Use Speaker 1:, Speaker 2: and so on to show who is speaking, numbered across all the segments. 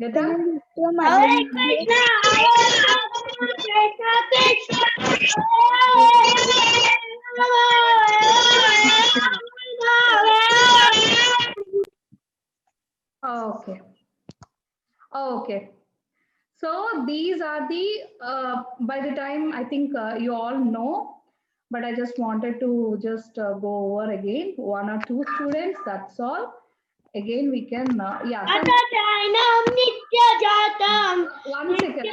Speaker 1: Get that? Okay. Okay. So these are the, by the time I think you all know, but I just wanted to just go over again, one or two students, that's all. Again, we can, yeah. One second,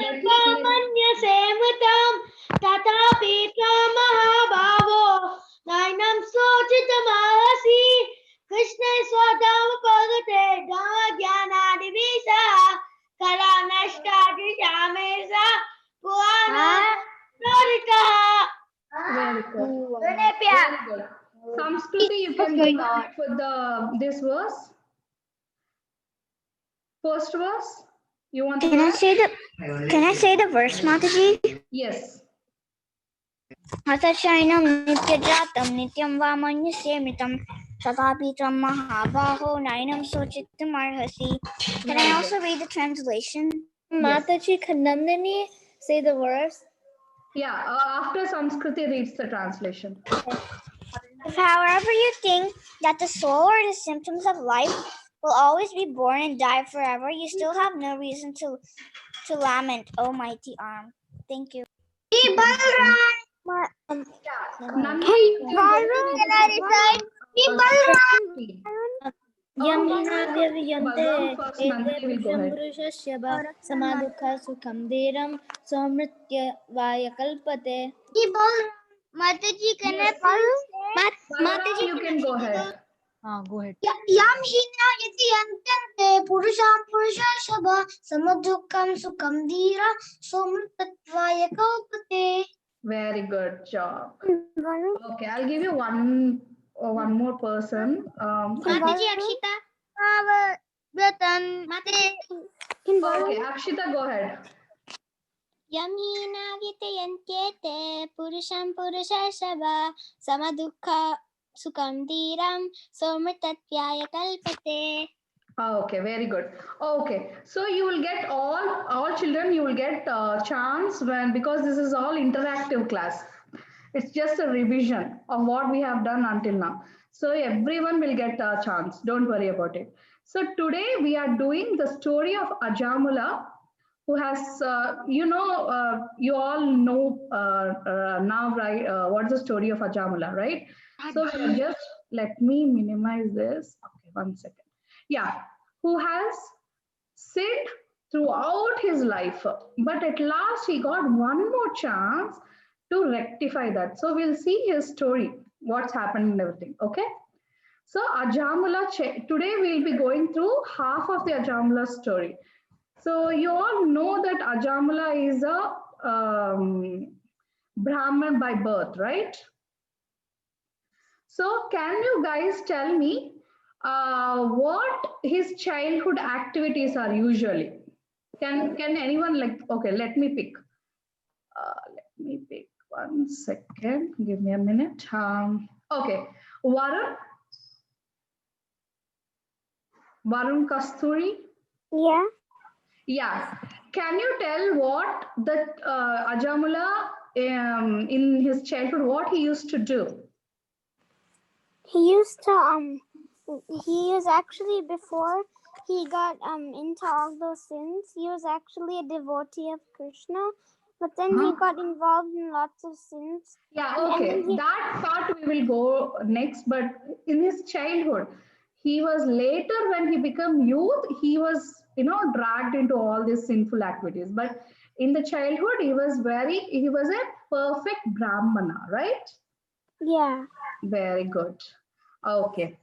Speaker 2: Krishna Swadama Pagate Dama Jnana Divisa Kala Nashtati Shamesa Puana Norika.
Speaker 1: Very good. Very good. Samskruti, you can go for this verse. First verse. You want to
Speaker 3: Can I say the verse, Mataji?
Speaker 1: Yes.
Speaker 3: Hatachainam nityajatam nityam vamanyasemitam tatapitam mahabaho nainam sochitam arhasi. Can I also read the translation?
Speaker 2: Mataji, can Nandini say the verse?
Speaker 1: Yeah, after Samskruti reads the translation.
Speaker 3: If, however, you think that the soul or the symptoms of life will always be born and die forever, you still have no reason to lament, O mighty arm. Thank you.
Speaker 2: Yamina Vyante Samadukha Sukham Dhiram Somritya Vaya Kalpate. Mataji, can I
Speaker 1: Mataji, you can go ahead.
Speaker 4: Go ahead.
Speaker 2: Yam Hina Yati Antante Purusham Purusha Shaba Samadukam Sukham Dhira Somritvaya Kalpate.
Speaker 1: Very good job. Okay, I'll give you one more person.
Speaker 2: Mataji, Akshita.
Speaker 1: Okay, Akshita, go ahead.
Speaker 2: Yamina Vitayantyete Purusham Purushashava Samadukha Sukam Dhiram Somritatvaya Kalpate.
Speaker 1: Okay, very good. Okay, so you will get all children. You will get a chance because this is all interactive class. It's just a revision of what we have done until now. So everyone will get a chance. Don't worry about it. So today we are doing the story of Ajamila, who has, you all know now, right? What's the story of Ajamila, right? So just let me minimize this. Okay, 1 second. Yeah, who has sinned throughout his life, but at last he got one more chance to rectify that. So we'll see his story, what's happened and everything. Okay. So Ajamila, today we'll be going through half of the Ajamila story. So you all know that Ajamila is a Brahman by birth, right? So can you guys tell me what his childhood activities are usually? Can anyone okay, let me pick. Let me pick 1 second. Give me a minute. Okay, Varun Kasturi.
Speaker 3: Yeah.
Speaker 1: Yeah. Can you tell what the Ajamila in his childhood, what he used to do?
Speaker 3: He used to he was actually, before he got into all those sins, he was actually a devotee of Krishna, But then he got involved in lots of sins.
Speaker 1: Yeah,
Speaker 3: And
Speaker 1: okay.
Speaker 3: then he,
Speaker 1: That part we will go next, but in his childhood, he was later when he became youth, he was, dragged into all these sinful activities. But in the childhood, he was a perfect Brahmana, right?
Speaker 3: yeah.
Speaker 1: Very good. Okay.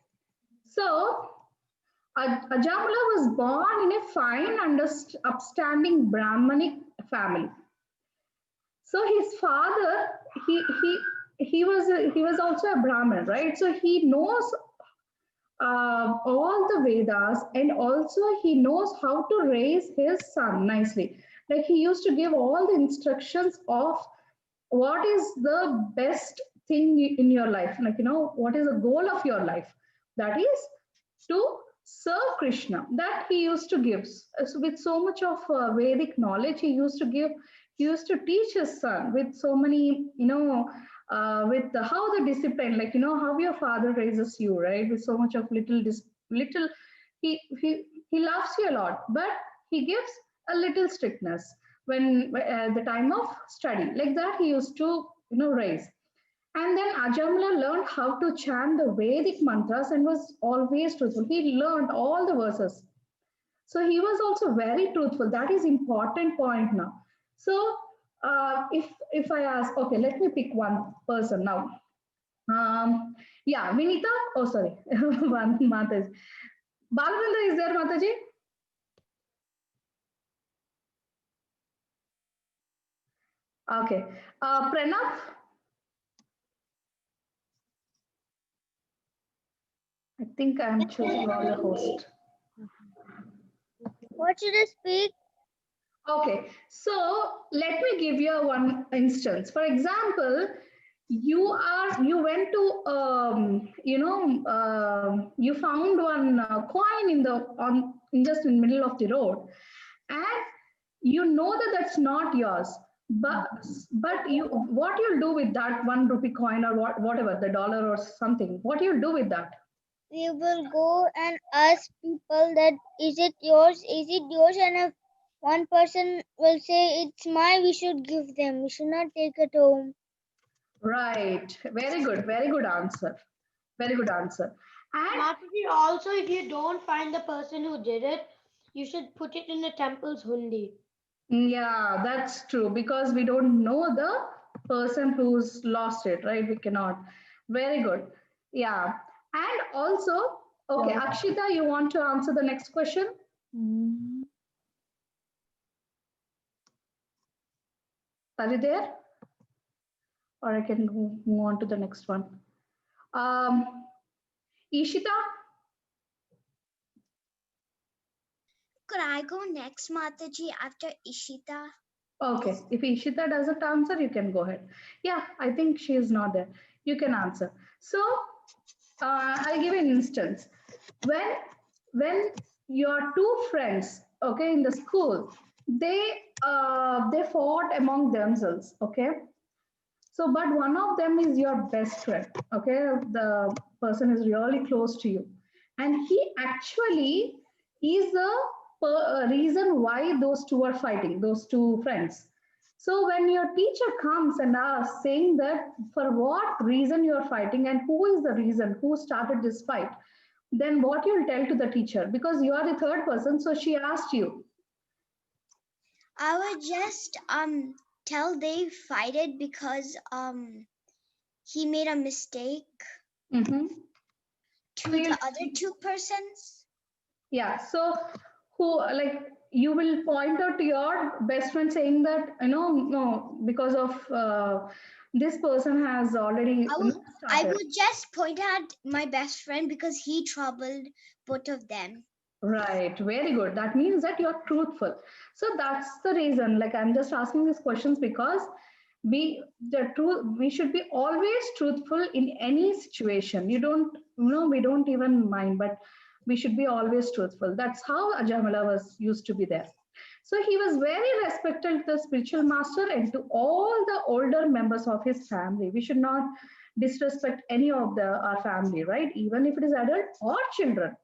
Speaker 1: So, Ajamala was born in a fine, upstanding Brahmanic family. So his father, he was also a Brahmin, right? So he knows all the Vedas, and also he knows how to raise his son nicely. Like he used to give all the instructions of what is the best thing in your life, like what is the goal of your life, that is to serve Krishna. That he used to give. So with so much of Vedic knowledge, he used to teach his son with so many, with how the discipline, like how your father raises you, right? With so much of little, he he loves you a lot, but he gives a little strictness when the time of study, like that he used to raise. And then Ajamla learned how to chant the Vedic mantras and was always truthful. He learned all the verses. So he was also very truthful. That is important point now. So if I ask, okay, let me pick one person now. Yeah, Vinita. Oh, sorry, one Mataji. Balvinder is there, Mataji? Okay. Pranav. I think I am choosing all the host.
Speaker 3: What should I speak?
Speaker 1: Okay, so let me give you one instance. For example, you went to you found one coin in the on in just in middle of the road, and you know that that's not yours. But you what you'll do with that 1 rupee coin, or whatever, the dollar or something? What you'll do with that?
Speaker 3: We will go and ask people that is it yours? Is it yours? And if one person will say it's mine, we should give them. We should not take it home.
Speaker 1: Right. Very good. Very good answer. Very good answer. And
Speaker 4: Mataji, also, if you don't find the person who did it, you should put it in the temple's hundi.
Speaker 1: yeah, that's true, because we don't know the person who's lost it, right? We cannot. Very good. Yeah. And also, okay, Akshita, you want to answer the next question? Are you there? Or I can move on to the next one. Um, Ishita?
Speaker 5: Could I go next, Mataji, after Ishita?
Speaker 1: Okay, if Ishita doesn't answer, you can go ahead. Yeah, I think she is not there. You can answer. So I'll give an instance. When your two friends, okay, in the school, they fought among themselves, okay. So, but one of them is your best friend, okay. The person is really close to you, and he actually is the reason why those two are fighting. Those two friends. So when your teacher comes and asks, saying that for what reason you are fighting and who is the reason, who started this fight, then what you'll tell to the teacher, because you are the third person. So she asked you.
Speaker 5: I would just tell they fight it because he made a mistake
Speaker 1: Mm-hmm.
Speaker 5: to
Speaker 1: So
Speaker 5: the other two persons.
Speaker 1: yeah. So who, like, you will point out to your best friend saying that no, because of this person has already
Speaker 5: I
Speaker 1: started.
Speaker 5: would just point out my best friend because he troubled both of them.
Speaker 1: Right, very good. That means that you're truthful. So that's the reason. Like I'm just asking these questions because we should be always truthful in any situation. We don't even mind, but we should be always truthful. That's how Ajamala was used to be there. So he was very respected to the spiritual master and to all the older members of his family. We should not disrespect any of our family, right? Even if it is adult or children,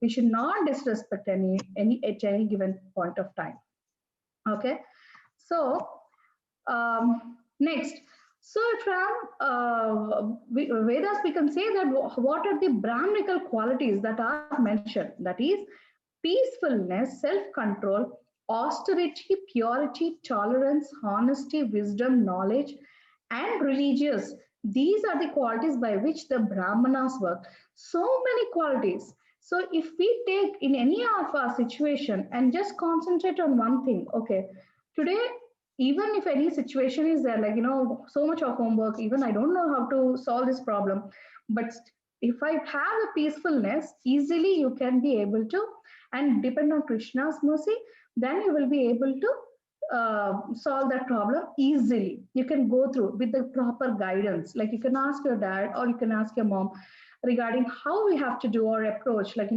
Speaker 1: we should not disrespect any at any given point of time. Okay, so Next, so from Vedas, we can say that what are the Brahminical qualities that are mentioned? That is peacefulness, self control, austerity, purity, tolerance, honesty, wisdom, knowledge, and religious. These are the qualities by which the Brahmanas work. So many qualities. So if we take in any of our situation and just concentrate on one thing, okay, today, even if any situation is there, like, so much of homework, even I don't know how to solve this problem, but if I have a peacefulness, easily you can be able to, and depend on Krishna's mercy, then you will be able to solve that problem easily. You can go through with the proper guidance. Like you can ask your dad or you can ask your mom regarding how we have to do our approach, like,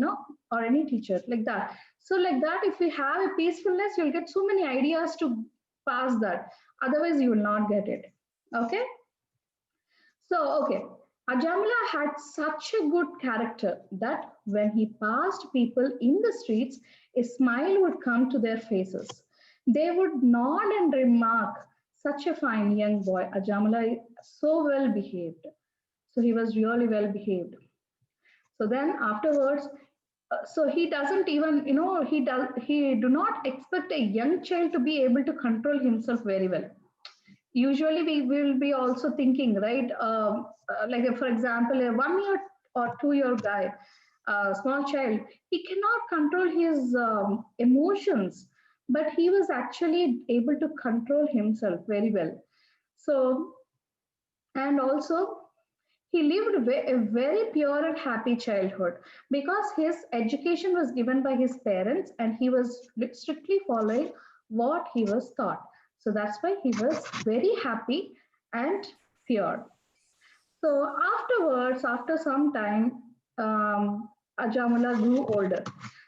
Speaker 1: or any teacher like that. So, like that, if we have a peacefulness, you'll get so many ideas to pass that. Otherwise, you will not get it. Okay. So, okay, Ajamila had such a good character that when he passed people in the streets, a smile would come to their faces. They would nod and remark, such a fine young boy. Ajamila is so well behaved. So he was really well behaved. So then afterwards, so he doesn't even, he do not expect a young child to be able to control himself very well. Usually we will be also thinking, right, like for example, a 1 year or 2 year guy, a small child, he cannot control his emotions, but he was actually able to control himself very well. So, and also he lived a very pure and happy childhood because his education was given by his parents and he was strictly following what he was taught. So that's why he was very happy and pure. So afterwards, after some time, Ajamala grew older.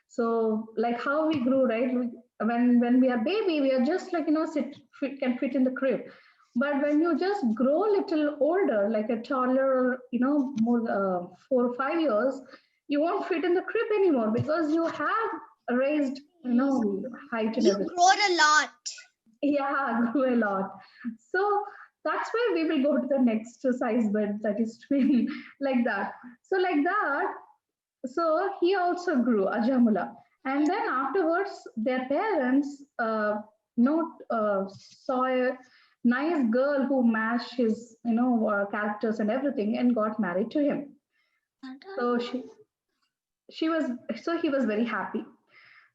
Speaker 1: So like how we grew, right? When we are baby, we are just like, can fit in the crib. But when you just grow a little older, like a toddler, more 4 or 5 years, you won't fit in the crib anymore because you have raised, height and
Speaker 5: You
Speaker 1: everything.
Speaker 5: growed a lot.
Speaker 1: Yeah, grew a lot. So that's why we will go to the next size bed, that is twin, like that. So like that, so he also grew Ajamula, and then afterwards, their parents, saw a nice girl who matched his, characters and everything, and got married to him. So she was, so he was very happy.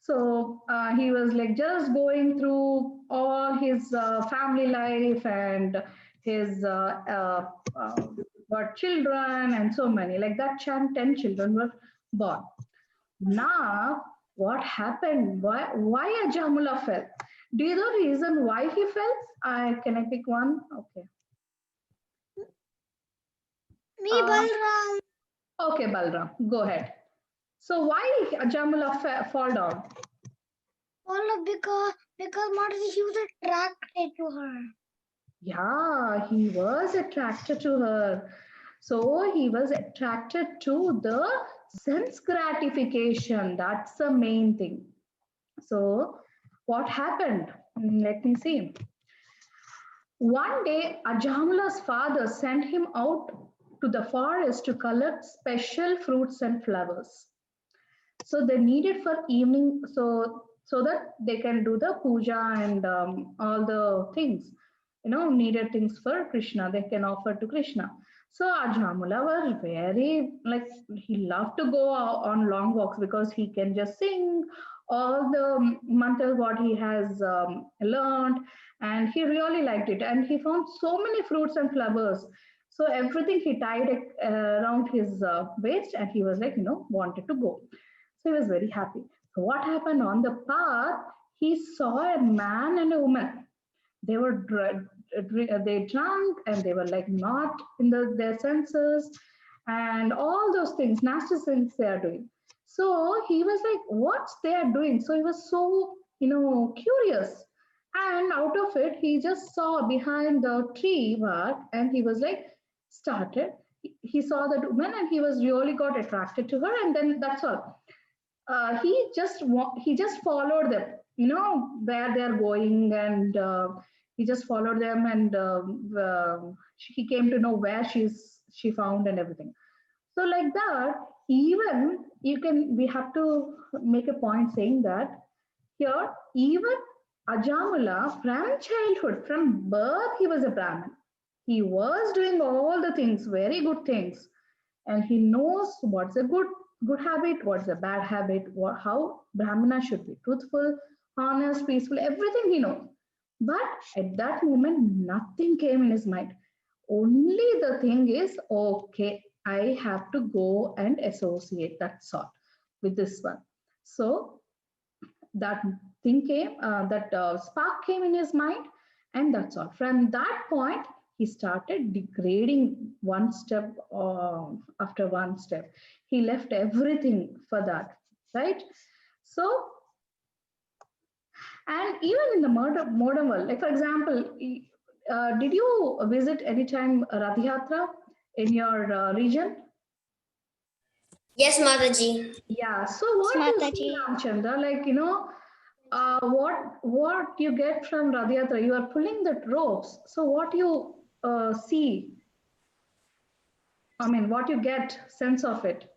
Speaker 1: So he was like just going through all his family life and his got children and so many, like that. 10 children were born. Now, what happened? Why Ajamula fell? Do you know the reason why he fell? Can I pick one? Okay.
Speaker 5: Me,
Speaker 1: Uh,
Speaker 5: Balram.
Speaker 1: okay, Balram, go ahead. So why Ajamula fall down?
Speaker 5: All because Mataji, he was attracted to her.
Speaker 1: Yeah, he was attracted to her. So he was attracted to the sense gratification. That's the main thing. So what happened? Let me see. One day, Ajamala's father sent him out to the forest to collect special fruits and flowers. So they needed for evening, so that they can do the puja and all the things, needed things for Krishna. They can offer to Krishna. So Ajamula was very, like, he loved to go on long walks because he can just sing all the mantras what he has learned, and he really liked it. And he found so many fruits and flowers. So everything he tied it around his waist, and he was like, wanted to go. So he was very happy. So what happened on the path? He saw a man and a woman. They were they drunk and they were like not in their senses, and all those things, nasty things they are doing. So he was like, what's they are doing? So he was so, curious. And out of it, he just saw behind the tree bark, and he was like, started. He saw that woman and he was really got attracted to her, and then that's all. He just followed them, where they're going, and He just followed them, and he came to know where she found and everything. So like that, even we have to make a point saying that here, even Ajamila from childhood, from birth, he was a Brahmin. He was doing all the things, very good things, and he knows what's a good habit, what's a bad habit, how Brahmana should be truthful, honest, peaceful, everything he knows. But at that moment, nothing came in his mind. Only the thing is, okay, I have to go and associate, that's all, with this one. So that thing came, that spark came in his mind, and that's all. From that point, he started degrading one step after one step. He left everything for that, right? So, and even in the modern world, like for example, did you visit anytime Rath Yatra in your region?
Speaker 6: Yes, Mataji.
Speaker 1: Yeah. So what do you see, Ramchandra? Like, what you get from Rath Yatra? You are pulling the ropes. So what you see? I mean, what you get sense of it?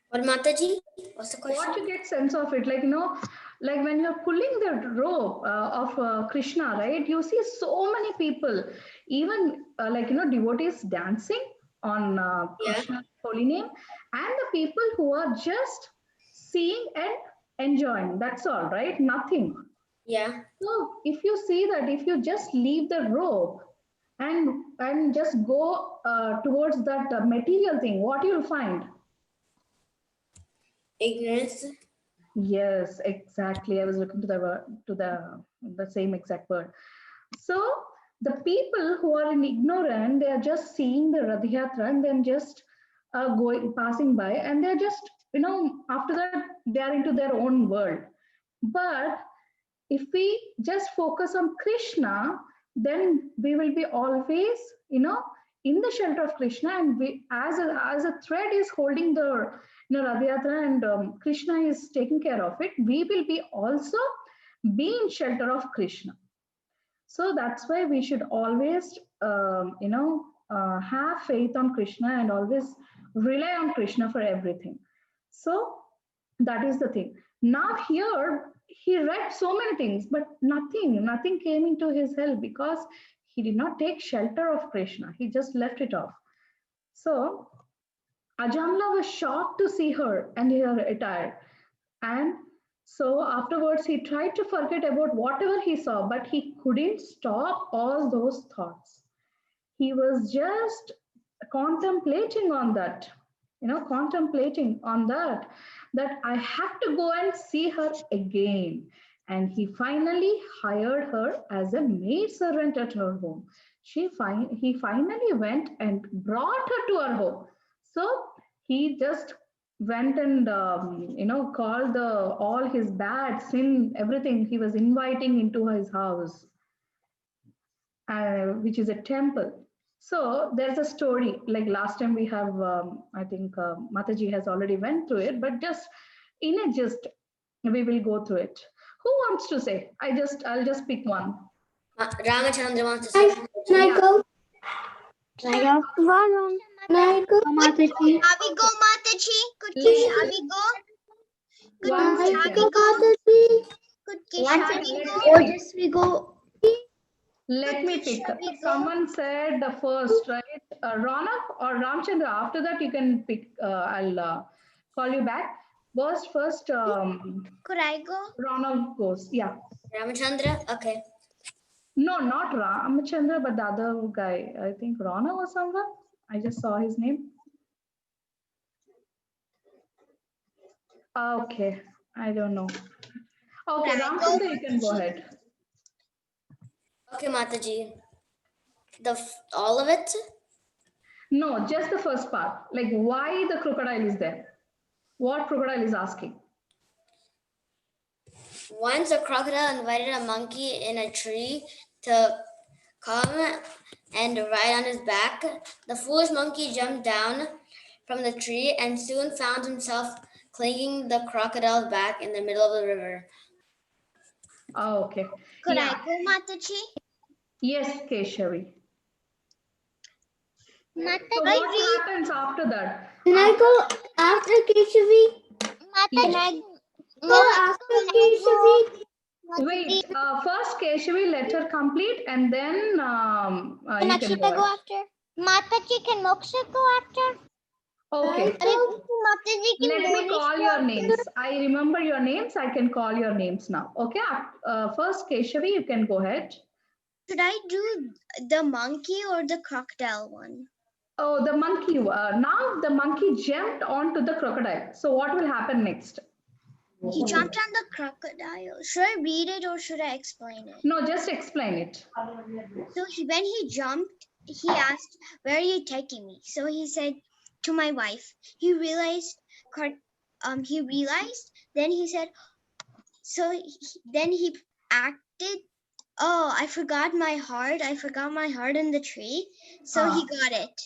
Speaker 6: What, Mataji? What's the question?
Speaker 1: What you get sense of it? Like, like when you're pulling the rope of Krishna, right? You see so many people, even like devotees dancing on Krishna's holy name, and the people who are just seeing and enjoying. That's all, right? Nothing.
Speaker 6: Yeah.
Speaker 1: So if you see that, if you just leave the rope and just go towards that material thing, what you'll find?
Speaker 6: Ignorance.
Speaker 1: Yes, exactly. I was looking to the the same exact word. So the people who are in ignorant, they are just seeing the Rath Yatra and then just going passing by, and they're just after that they are into their own world. But if we just focus on Krishna, then we will be always, in the shelter of Krishna, and we, as a thread is holding the, Rath Yatra, and Krishna is taking care of it, we will be also be in shelter of Krishna. So that's why we should always, have faith on Krishna and always rely on Krishna for everything. So that is the thing. Now here he read so many things, but nothing came into his help because he did not take shelter of Krishna. He just left it off. So Ajamla was shocked to see her and her attire. And so afterwards, he tried to forget about whatever he saw, but he couldn't stop all those thoughts. He was just contemplating on that, contemplating on that I have to go and see her again. And he finally hired her as a maid servant at her home. He finally went and brought her to her home. So he just went and called all his bad sin, everything he was inviting into his house, which is a temple. So there's a story. Like last time we have, I think Mataji has already went through it, but just in a gist, we will go through it. Who wants to say? I'll just pick one.
Speaker 6: Ramachandra wants to say.
Speaker 1: Yeah.
Speaker 5: Mataji. Avigo Mataji. Good Kish Avigo. Good
Speaker 1: One
Speaker 5: Kish
Speaker 1: second.
Speaker 5: Avigo. Good Kish Avigo.
Speaker 2: Just we go.
Speaker 1: Let me pick. Someone said the first, right? Ronak or Ramchandra. After that, you can pick. I'll call you back. First,
Speaker 5: Could I go?
Speaker 1: Ronak goes. Yeah.
Speaker 6: Ramachandra? Okay.
Speaker 1: No, not Ramchandra, but the other guy. I think Rana or someone. I just saw his name. Okay, I don't know. Okay, Ramchandra, you can go ahead.
Speaker 6: Okay, Mataji. All of it?
Speaker 1: No, just the first part. Like why the crocodile is there. What crocodile is asking.
Speaker 6: Once a crocodile invited a monkey in a tree to come and ride on his back. The foolish monkey jumped down from the tree and soon found himself clinging the crocodile's back in the middle of the river.
Speaker 1: Oh, okay.
Speaker 5: Could
Speaker 1: Yeah.
Speaker 5: I go, Mataji?
Speaker 1: Yes, Keshavi. So
Speaker 3: Mataji,
Speaker 1: what happens after that?
Speaker 2: Can I go after Keshavi?
Speaker 3: Mataji,
Speaker 2: Go after Keshavi?
Speaker 1: Wait, first Keshavi, let her complete, and then
Speaker 3: can
Speaker 1: you can go
Speaker 3: Akshita go
Speaker 1: ahead.
Speaker 3: after? Mataji, can Moksha go after?
Speaker 1: Okay,
Speaker 3: Mataji, can
Speaker 1: let me
Speaker 3: Monish
Speaker 1: call
Speaker 3: go
Speaker 1: your
Speaker 3: after?
Speaker 1: names. I remember your names. I can call your names now. Okay, first Keshavi, you can go ahead.
Speaker 5: Should I do the monkey or the crocodile one?
Speaker 1: Oh, the monkey. Now the monkey jumped onto the crocodile. So what will happen next?
Speaker 5: He jumped on the crocodile. Should I read it or should I explain it?
Speaker 1: No, just explain it.
Speaker 5: So when he jumped, he asked, "Where are you taking me?" So he said to my wife. He realized. He realized. Then he said. Then he acted. Oh, I forgot my heart. I forgot my heart in the tree. So he got it.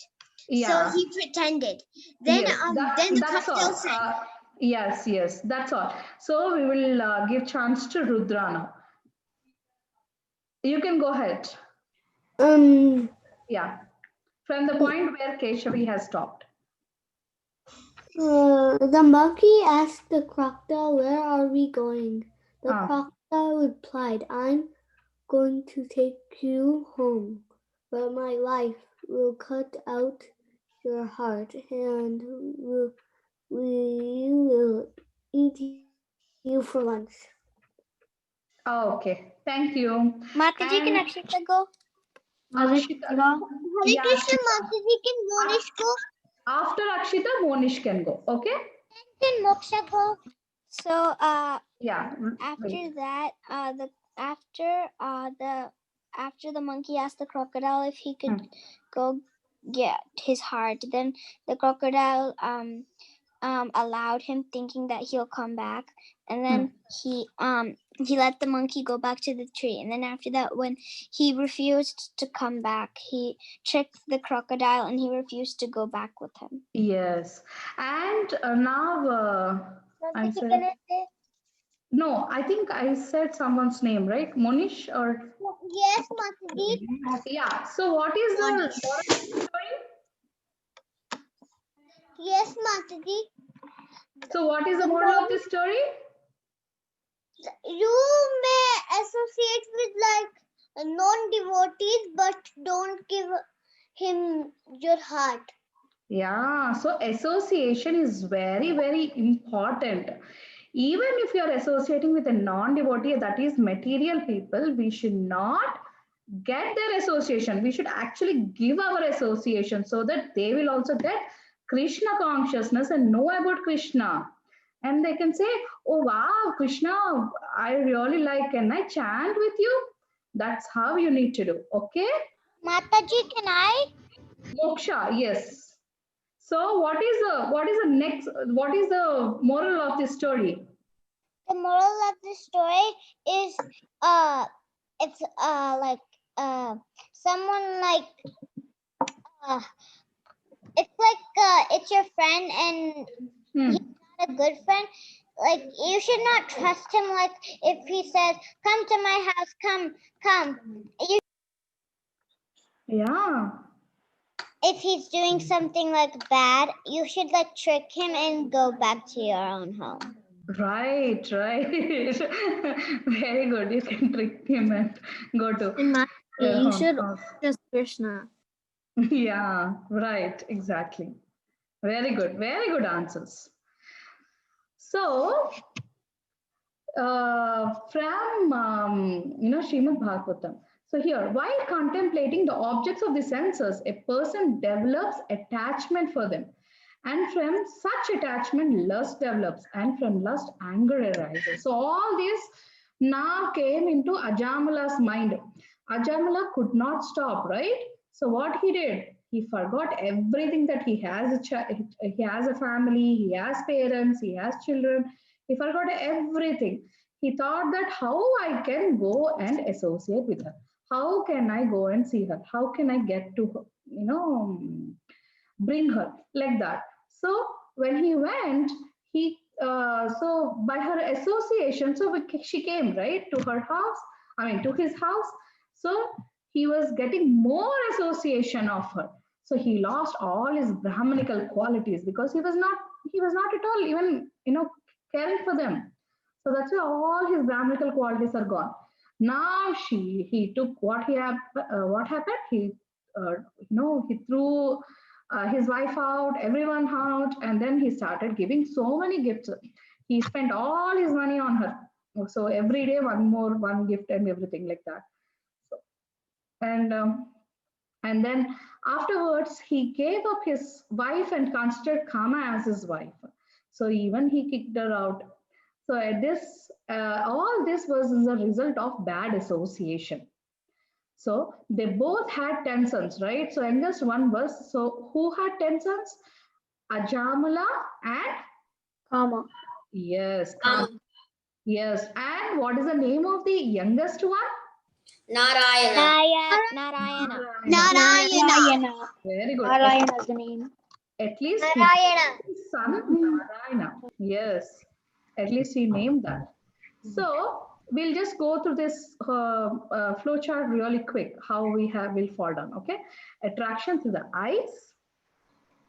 Speaker 5: So
Speaker 1: Yeah.
Speaker 5: he pretended. Then
Speaker 1: Yes,
Speaker 5: then the
Speaker 1: that's
Speaker 5: crocodile
Speaker 1: all.
Speaker 5: said,
Speaker 1: Yes, that's all. So we will give chance to Rudra now. You can go ahead.
Speaker 2: Um,
Speaker 1: Yeah, from the point where Keshavi has stopped.
Speaker 2: the monkey asked the crocodile, "Where are we going?" The
Speaker 1: Ah.
Speaker 2: crocodile replied, "I'm going to take you home, but my wife will cut out your heart and we will eat you for lunch."
Speaker 1: Oh, okay, thank you.
Speaker 3: Mataji, can
Speaker 1: And
Speaker 3: Akshita go?
Speaker 1: Akshita,
Speaker 3: Hare
Speaker 1: yeah,
Speaker 3: Krishna,
Speaker 1: Akshita.
Speaker 3: Mataji, can Monish go?
Speaker 1: After Akshita, Monish can go. Okay?
Speaker 3: Can Moksha go? So,
Speaker 1: Yeah.
Speaker 3: after
Speaker 1: Wait.
Speaker 3: that, after the monkey asked the crocodile if he could go get his heart, then the crocodile allowed him, thinking that he'll come back, and then he let the monkey go back to the tree. And then after that, when he refused to come back, he tricked the crocodile and he refused to go back with him.
Speaker 1: Yes. And now I
Speaker 3: Mataji,
Speaker 1: said,
Speaker 3: can I say?
Speaker 1: no, I think I said someone's name, right? Monish or
Speaker 3: Yes, Mataji.
Speaker 1: yeah. So what is the moral of the story?
Speaker 3: Yes, Mataji.
Speaker 1: So what is the moral of this story?
Speaker 3: You may associate with like non-devotees, but don't give him your heart.
Speaker 1: Yeah, so association is very, very important. Even if you are associating with a non-devotee, that is material people, we should not get their association. We should actually give our association so that they will also get Krishna consciousness and know about Krishna. And they can say, "Oh, wow, Krishna, I really like, can I chant with you?" That's how you need to do. Okay?
Speaker 3: Mataji, can I?
Speaker 1: Moksha, yes. So what is the moral of this story?
Speaker 3: The moral of the story is it's like someone like it's like it's your friend and he's not a good friend. Like you should not trust him. Like if he says, "Come to my house, come," you,
Speaker 1: Yeah,
Speaker 3: if he's doing something like bad, you should like trick him and go back to your own home.
Speaker 1: right. Very good. You can trick him and go to your
Speaker 2: You
Speaker 1: own
Speaker 2: should
Speaker 1: house.
Speaker 2: just Krishna.
Speaker 1: Yeah, right. Exactly. Very good. Very good answers. So, from Srimad Bhagavatam. So here, while contemplating the objects of the senses, a person develops attachment for them, and from such attachment, lust develops, and from lust, anger arises. So all this now came into Ajamila's mind. Ajamila could not stop, right? So what he did, he forgot everything that he has. He has a family, he has parents, he has children. He forgot everything. He thought that how I can go and associate with her. How can I go and see her? How can I get to her? Bring her like that. So when he went, so by her association, so she came right to her house, I mean to his house. So he was getting more association of her. So he lost all his brahmanical qualities because he was not at all even caring for them. So that's why all his brahmanical qualities are gone. Now he took what happened, he threw his wife out, everyone out, and then he started giving so many gifts. He spent all his money on her. So every day, one gift and everything like that. So, and then afterwards, he gave up his wife and considered Kama as his wife. So even he kicked her out. So at this, all this was as a result of bad association. So they both had 10 sons, right? So youngest one was, so who had 10 sons? Ajamila and
Speaker 2: Kama.
Speaker 1: yes, yes. And what is the name of the youngest one?
Speaker 6: Narayana.
Speaker 3: Narayana.
Speaker 5: Narayana.
Speaker 1: Very good.
Speaker 2: Narayana is the name.
Speaker 1: At least he
Speaker 6: Narayana.
Speaker 1: named his son Narayana. Yes, at least he named that. So we'll just go through this flow chart really quick. How will fall down. Okay, attraction through the eyes,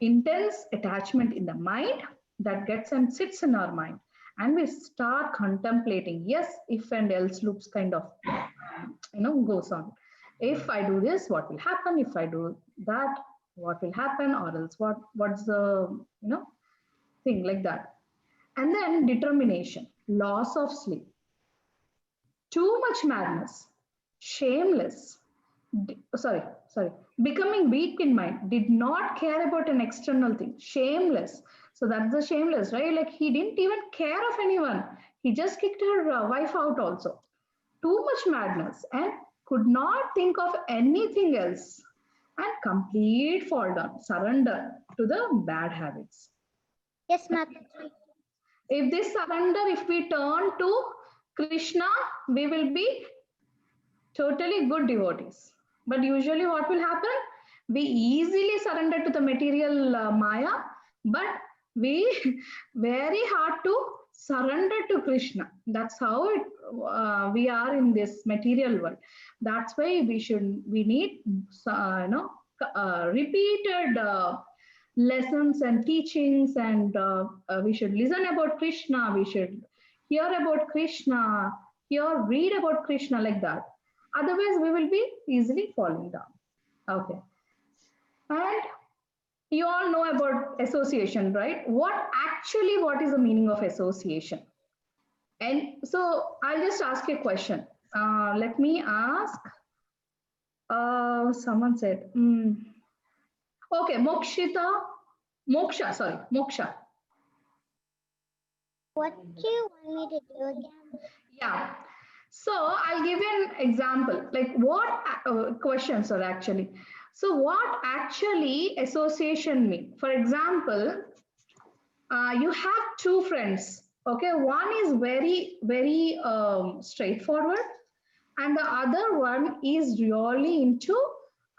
Speaker 1: intense attachment in the mind that gets and sits in our mind, and we start contemplating. Yes, if and else loops kind of goes on. If I do this, what will happen? If I do that, what will happen? Or else what's the thing like that. And then determination, loss of sleep, too much madness, shameless, sorry, becoming weak in mind, did not care about an external thing, shameless. So that's the shameless, right? Like he didn't even care of anyone. He just kicked her wife out also. Too much madness and could not think of anything else, and complete fall down, surrender to the bad habits.
Speaker 3: Yes, Mataji.
Speaker 1: If this surrender, if we turn to Krishna, we will be totally good devotees. But usually, what will happen? We easily surrender to the material Maya, but we very hard to surrender to Krishna. That's how we are in this material world. That's why we need repeated lessons and teachings, and we should listen about Krishna. We should hear about Krishna, read about Krishna like that. Otherwise, we will be easily falling down. Okay. And you all know about association, right? What is the meaning of association? And so I'll just ask you a question. Let me ask. Someone said, okay, Moksha.
Speaker 3: What do you want me to do again?
Speaker 1: Yeah. So I'll give you an example. Like what questions are actually. So what actually association mean? For example, you have two friends. Okay, one is very very straightforward, and the other one is really into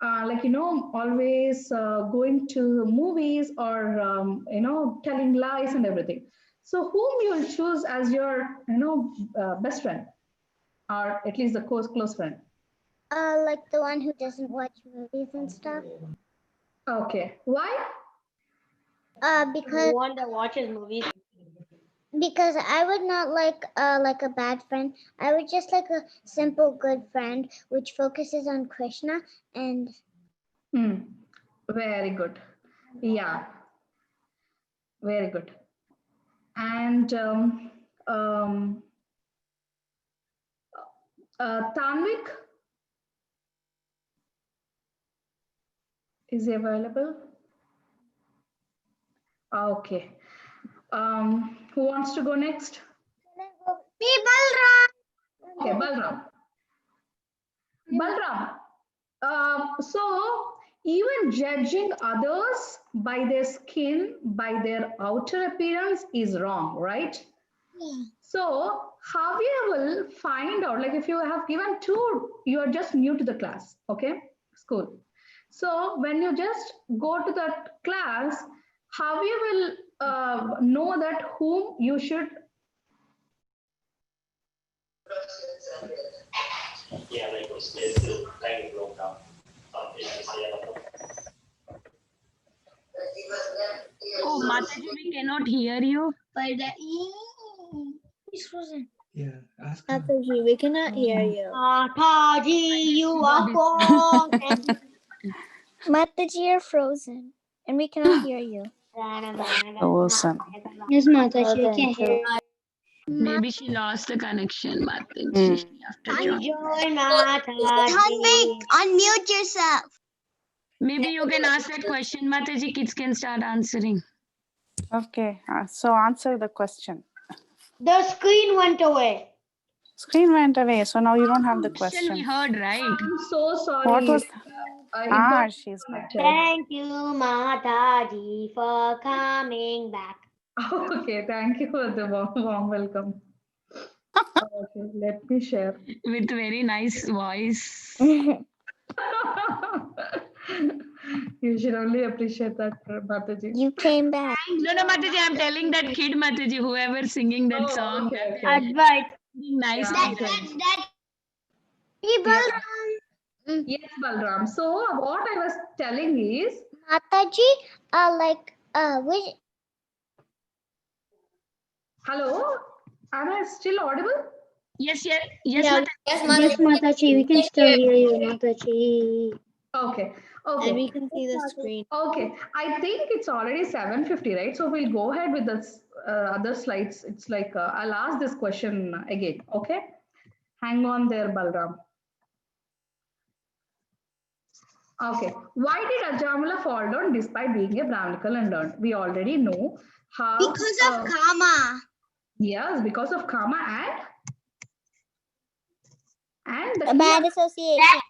Speaker 1: always going to movies or telling lies and everything. So whom you'll choose as your best friend, or at least the close friend?
Speaker 3: Like the one who doesn't watch movies and stuff.
Speaker 1: Okay, why?
Speaker 3: Because
Speaker 4: The one that watches movies.
Speaker 3: because I would not like a bad friend. I would just like a simple good friend which focuses on Krishna and
Speaker 1: Very good. Yeah, very good. And Tanvik, is he available? Okay. Who wants to go next? Okay, Balram. Balram. So even judging others by their skin, by their outer appearance is wrong, right?
Speaker 3: yeah.
Speaker 1: So how you will find out, like if you have given two, you are just new to the class, okay, school. So when you just go to that class, how you will know that whom you should?
Speaker 7: Yeah, like still kind of broke down.
Speaker 8: Oh, Mataji, we cannot hear you.
Speaker 4: He's frozen.
Speaker 7: Yeah, ask her.
Speaker 2: Mataji, we cannot hear you.
Speaker 4: Mataji, you are frozen.
Speaker 3: Mataji, you're frozen, and we cannot hear you.
Speaker 8: Awesome.
Speaker 4: Yes, Mataji, I can't hear.
Speaker 8: Maybe she lost the connection, Mataji, after joining.
Speaker 4: Join Mataji.
Speaker 5: Unmute yourself.
Speaker 8: Maybe you can ask that question, Mataji. Kids can start answering.
Speaker 9: Okay, so answer the question.
Speaker 4: The screen went away.
Speaker 9: Screen went away, so now you don't have the
Speaker 8: Question we
Speaker 9: question.
Speaker 8: heard, right?
Speaker 1: I'm so sorry.
Speaker 9: What was?
Speaker 1: It got
Speaker 9: She's back.
Speaker 4: Thank you, Mataji, for coming back.
Speaker 1: Okay, thank you for the warm welcome. Okay, let me share.
Speaker 8: With very nice voice.
Speaker 1: You should only appreciate that, Mataji.
Speaker 3: You came back.
Speaker 8: No, Mataji, I'm telling that kid, Mataji, whoever singing that
Speaker 1: Oh,
Speaker 8: song.
Speaker 1: okay, okay.
Speaker 4: Advait.
Speaker 8: Nice.
Speaker 1: Yes, Balram. So what I was telling is,
Speaker 3: Mataji, which
Speaker 1: hello, am I still audible?
Speaker 8: Yes,
Speaker 4: Yeah.
Speaker 8: Mataji.
Speaker 4: Yes, Mataji, we can still hear you, Mataji.
Speaker 1: Okay,
Speaker 2: And
Speaker 1: okay,
Speaker 2: we can see the screen.
Speaker 1: okay. I think it's already 7:50, right? So we'll go ahead with the other slides. It's like I'll ask this question again. Okay, hang on there, Balram. Okay, why did Ajamila fall down despite being a Brahminical and learned? We already know how.
Speaker 5: Because of karma.
Speaker 1: Yes, because of karma and the
Speaker 3: bad association.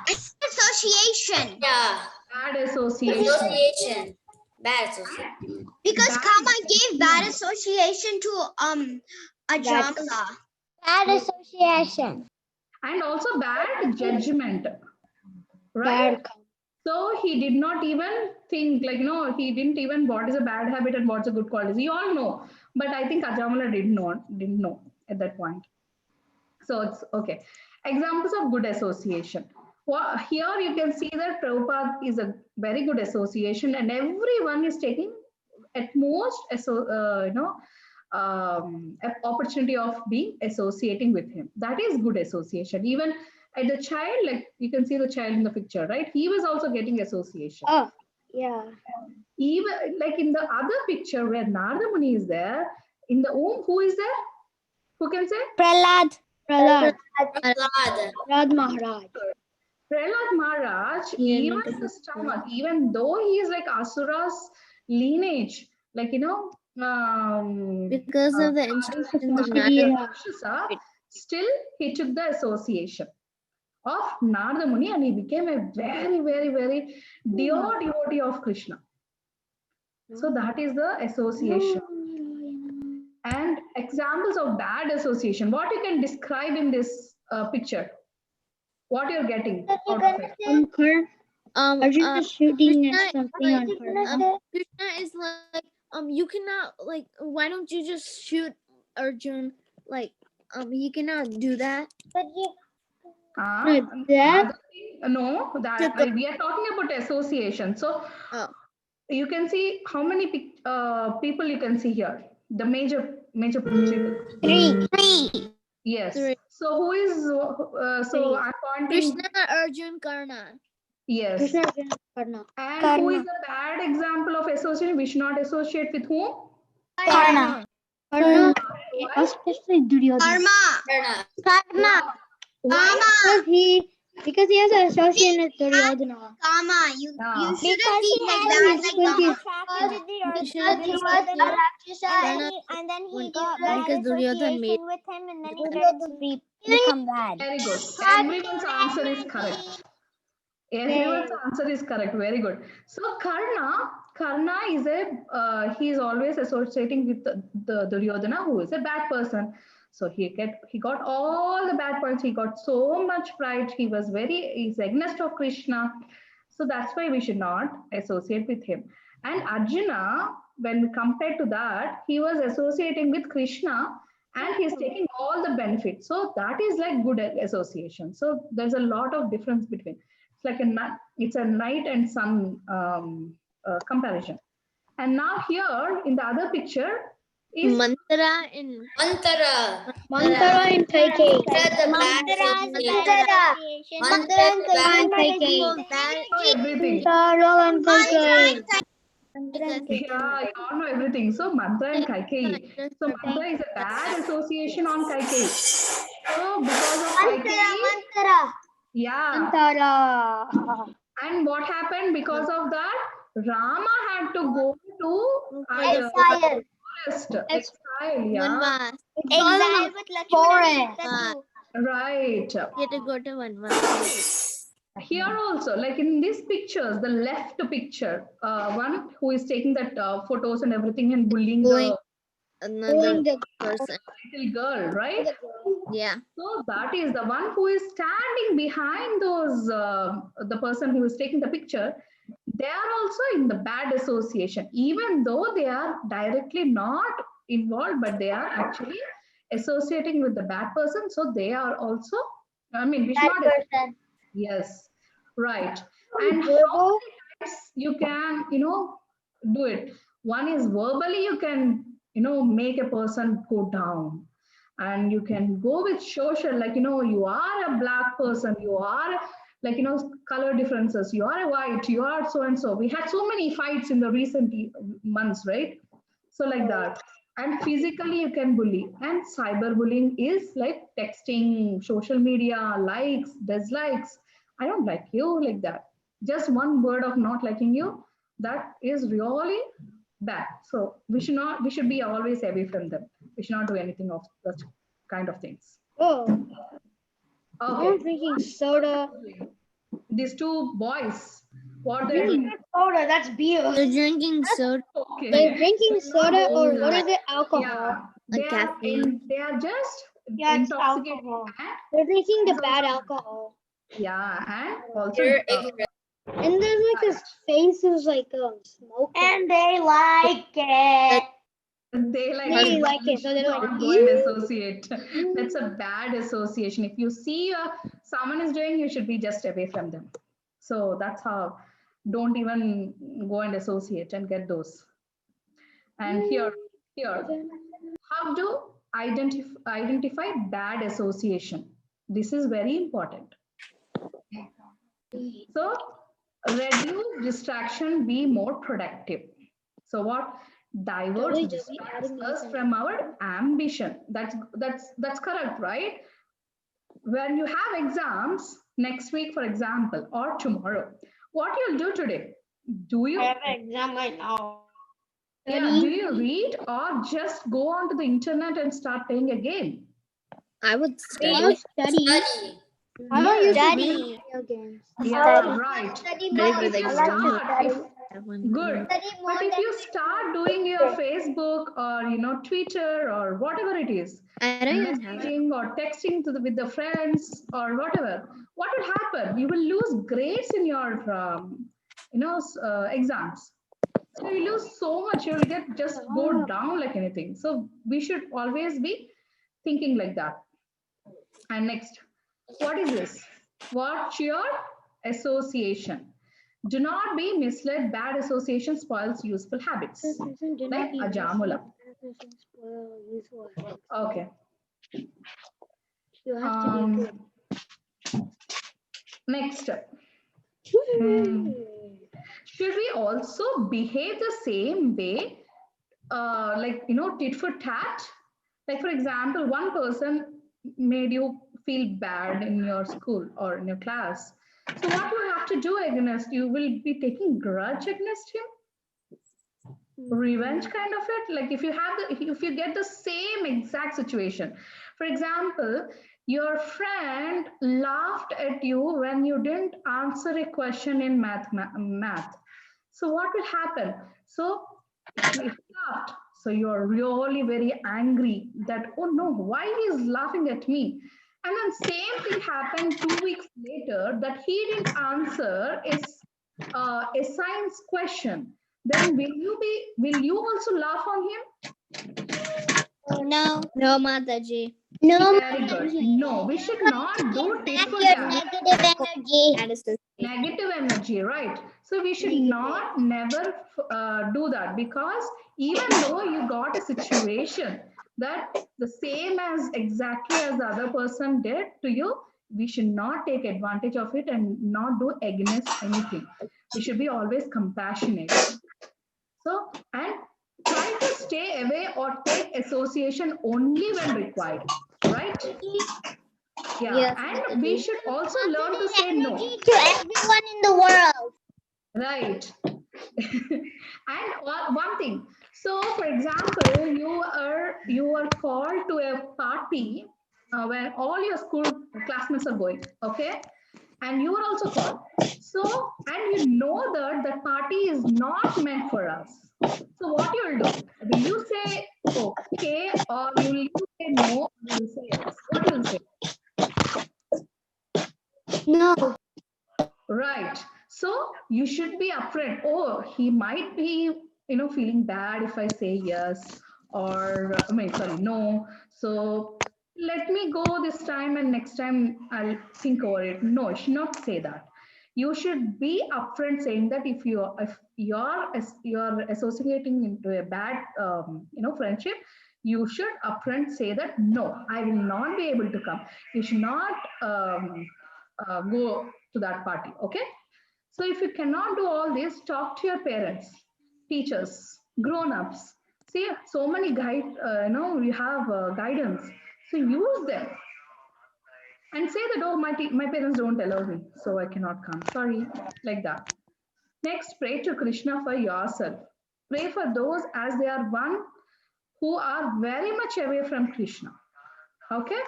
Speaker 5: It's association.
Speaker 6: Yeah.
Speaker 1: bad association.
Speaker 6: Association. Bad association.
Speaker 5: Because
Speaker 1: Bad
Speaker 5: karma gave bad association to Ajamila.
Speaker 3: Bad association.
Speaker 1: And also bad judgment. Right?
Speaker 4: Bad.
Speaker 1: So he did not even think, like, no, he didn't even what is a bad habit and what's a good quality. You all know. But I think Ajamila didn't know at that point. So it's okay. Examples of good association. Well, here you can see that Prabhupada is a very good association, and everyone is taking at most opportunity of being associating with him. That is good association. Even at the child, like you can see the child in the picture, right? He was also getting association.
Speaker 4: Oh, yeah.
Speaker 1: Even like in the other picture where Narada Muni is there, in the womb, who is there? Who can say?
Speaker 3: Prahlad.
Speaker 4: Prahlad.
Speaker 6: Prahlad.
Speaker 4: Maharaj.
Speaker 1: Prahlad Maharaj, even in the stomach, even though he is like Asura's lineage, like
Speaker 2: Because of the instructions of
Speaker 1: Rakshasa, still he took the association of Narada Muni and he became a very, very, very dear devotee of Krishna. So that is the association. And examples of bad association, what you can describe in this picture? What you're getting out of it?
Speaker 4: Arjuna shooting
Speaker 2: Krishna,
Speaker 4: something on Karna.
Speaker 2: Krishna is like, you cannot, like, why don't you just shoot Arjun? Like, he cannot do that.
Speaker 3: But you
Speaker 4: That
Speaker 1: No, that we are talking about association. So you can see how many people you can see here. The major people.
Speaker 3: three.
Speaker 1: Yes.
Speaker 2: Three.
Speaker 1: So who is so I'm pointing.
Speaker 2: Krishna, Arjun, Karna.
Speaker 1: Yes.
Speaker 4: Krishna Arjuna Karna.
Speaker 1: And who is a bad example of association? We should not associate with whom?
Speaker 3: Karna.
Speaker 4: Karna.
Speaker 1: Why?
Speaker 4: Especially Duryodhana.
Speaker 5: Karma.
Speaker 3: Karna.
Speaker 1: Why?
Speaker 4: Because he has an association with Duryodhana.
Speaker 5: Karma. You
Speaker 1: Ah.
Speaker 5: shouldn't
Speaker 3: Because
Speaker 5: be
Speaker 3: he
Speaker 5: like
Speaker 3: had
Speaker 5: that.
Speaker 3: he
Speaker 5: Like
Speaker 3: got
Speaker 5: Karma.
Speaker 3: attracted to
Speaker 2: Because he was
Speaker 3: Duryodhana, and then he got bad
Speaker 2: because Duryodhana
Speaker 3: association with him, and then he started to become bad.
Speaker 1: Very good. Everyone's answer is correct. Everyone's answer is correct. Very good. So Karna is he is always associating with the Duryodhana, who is a bad person. So he got all the bad points. He got so much pride. He's against of Krishna. So that's why we should not associate with him. And Arjuna, when compared to that, he was associating with Krishna and he's taking all the benefits. So that is like good association. So there's a lot of difference between. It's like it's a night and sun comparison. And now here in the other picture is
Speaker 10: Mantra in
Speaker 6: Mantara.
Speaker 4: Mantara in Kaikeyi.
Speaker 6: The bad association. Mantara the bad
Speaker 1: everything.
Speaker 4: Mantara and Kaikeyi.
Speaker 1: Yeah, you all know everything. So Mantra and Kaikeyi. So Mantra is a bad association on Kaikeyi. So because of Kaikeyi, yeah.
Speaker 4: Mantara.
Speaker 1: And what happened because of that? Rama had to go to
Speaker 3: Exile.
Speaker 1: forest, exile, yeah.
Speaker 3: Exile with Lakshmana and Sita too.
Speaker 1: Right.
Speaker 10: You have to go to Vanvas.
Speaker 1: Here also, like in these pictures, the left picture, one who is taking that photos and everything and bullying the
Speaker 10: Another person.
Speaker 1: little girl, right?
Speaker 10: Yeah.
Speaker 1: So that is the one who is standing behind those, the person who is taking the picture. They are also in the bad association, even though they are directly not involved, but they are actually associating with the bad person. So they are also, I mean, we should
Speaker 3: That
Speaker 1: not.
Speaker 3: person.
Speaker 1: Yes, right. And how many times you can, do it? One is verbally, you can, make a person go down. And you can go with social, like, you are a black person, you are like, color differences, you are a white, you are so and so. We had so many fights in the recent months, right? So like that. And physically you can bully. And cyberbullying is like texting, social media, likes, dislikes. I don't like you, like that. Just one word of not liking you, that is really bad. So we should be always away from them. We should not do anything of such kind of things.
Speaker 4: Oh,
Speaker 1: Okay.
Speaker 4: I'm drinking soda.
Speaker 1: These two boys, what
Speaker 4: This is
Speaker 1: they
Speaker 4: not soda, that's beer.
Speaker 10: They're drinking soda.
Speaker 1: okay.
Speaker 4: They're drinking soda or what is it? Alcohol.
Speaker 1: Yeah,
Speaker 10: caffeine.
Speaker 1: they are just
Speaker 4: Yeah, it's
Speaker 1: intoxicated
Speaker 4: alcohol.
Speaker 1: and
Speaker 4: They're drinking the bad alcohol.
Speaker 1: yeah, and also
Speaker 6: You're ignorant.
Speaker 4: And there's like this face is like smoke.
Speaker 3: And they like it.
Speaker 1: they like
Speaker 4: They
Speaker 1: it,
Speaker 4: like
Speaker 1: but you
Speaker 4: it, so
Speaker 1: should
Speaker 4: they're like,
Speaker 1: not go and associate. That's a bad association. If you see someone is doing, you should be just away from them. So that's how. Don't even go and associate and get those. And here, how to identify bad association? This is very important. So reduce distraction, be more productive. So what? Diverts distracts us from our ambition. That's correct, right? When you have exams next week, for example, or tomorrow, what you'll do today? Do you
Speaker 4: I have an exam right now.
Speaker 1: yeah, do you read or just go onto the internet and start playing a game?
Speaker 10: I would
Speaker 4: I
Speaker 10: study.
Speaker 4: study.
Speaker 6: Study.
Speaker 4: I don't use
Speaker 3: Study.
Speaker 4: video games.
Speaker 1: Yeah, right.
Speaker 3: Study
Speaker 1: But
Speaker 3: more.
Speaker 1: if you
Speaker 3: I like to
Speaker 1: start,
Speaker 3: study.
Speaker 1: good.
Speaker 3: Study more
Speaker 1: But if
Speaker 3: than
Speaker 1: you start doing your Facebook or Twitter or whatever it is,
Speaker 10: I don't even have it.
Speaker 1: messaging or texting with the friends or whatever, what will happen? You will lose grades in your exams. So you lose so much, you will just go down like anything. So we should always be thinking like that. And next, what is this? Watch your association. Do not be misled. Bad association spoils useful habits. Like Ajamila. Okay.
Speaker 4: You have to be good.
Speaker 1: Next. Should we also behave the same way? Like, tit for tat? Like, for example, one person made you feel bad in your school or in your class. So what you have to do against, you will be taking grudge against him? Revenge kind of it? Like if you get the same exact situation. For example, your friend laughed at you when you didn't answer a question in math. So what will happen? So he laughed. So you're really very angry that, oh no, why he is laughing at me? And then same thing happened 2 weeks later that he didn't answer a science question. then will you also laugh on him?
Speaker 10: No. No, Mataji.
Speaker 5: No,
Speaker 1: Very good.
Speaker 5: Mataji.
Speaker 1: No, we should not do tit
Speaker 5: Back
Speaker 1: for
Speaker 5: your
Speaker 1: tat.
Speaker 5: negative energy.
Speaker 10: That is the
Speaker 1: Negative energy, right? So we should not never do that, because even though you got a situation that the same as exactly as the other person did to you, we should not take advantage of it and not do against anything. We should be always compassionate. So, and try to stay away or take association only when required, right? Yeah,
Speaker 10: Yes,
Speaker 1: and we
Speaker 10: Mataji.
Speaker 1: should also learn to say no.
Speaker 5: To everyone in the world.
Speaker 1: Right. And one thing. So, for example, you are called to a party where all your school classmates are going. Okay, and you are also called. So, and you know that the party is not meant for us. So, what you will do? Will you say okay, or will you say no, or will you say yes? What you will say?
Speaker 2: No.
Speaker 1: Right. So you should be upfront. Oh, he might be, feeling bad if I say yes, or I mean, sorry, no. So let me go this time, and next time I'll think over it. No, you should not say that. You should be upfront, saying that if you're associating into a bad friendship, you should upfront say that no, I will not be able to come. You should not go to that party. Okay. So if you cannot do all this, talk to your parents, teachers, grown-ups. See, so many we have guidance. So use them and say that, oh, my parents don't allow me, so I cannot come. Sorry, like that. Next, pray to Krishna for yourself. Pray for those as they are one who are very much away from Krishna. Okay?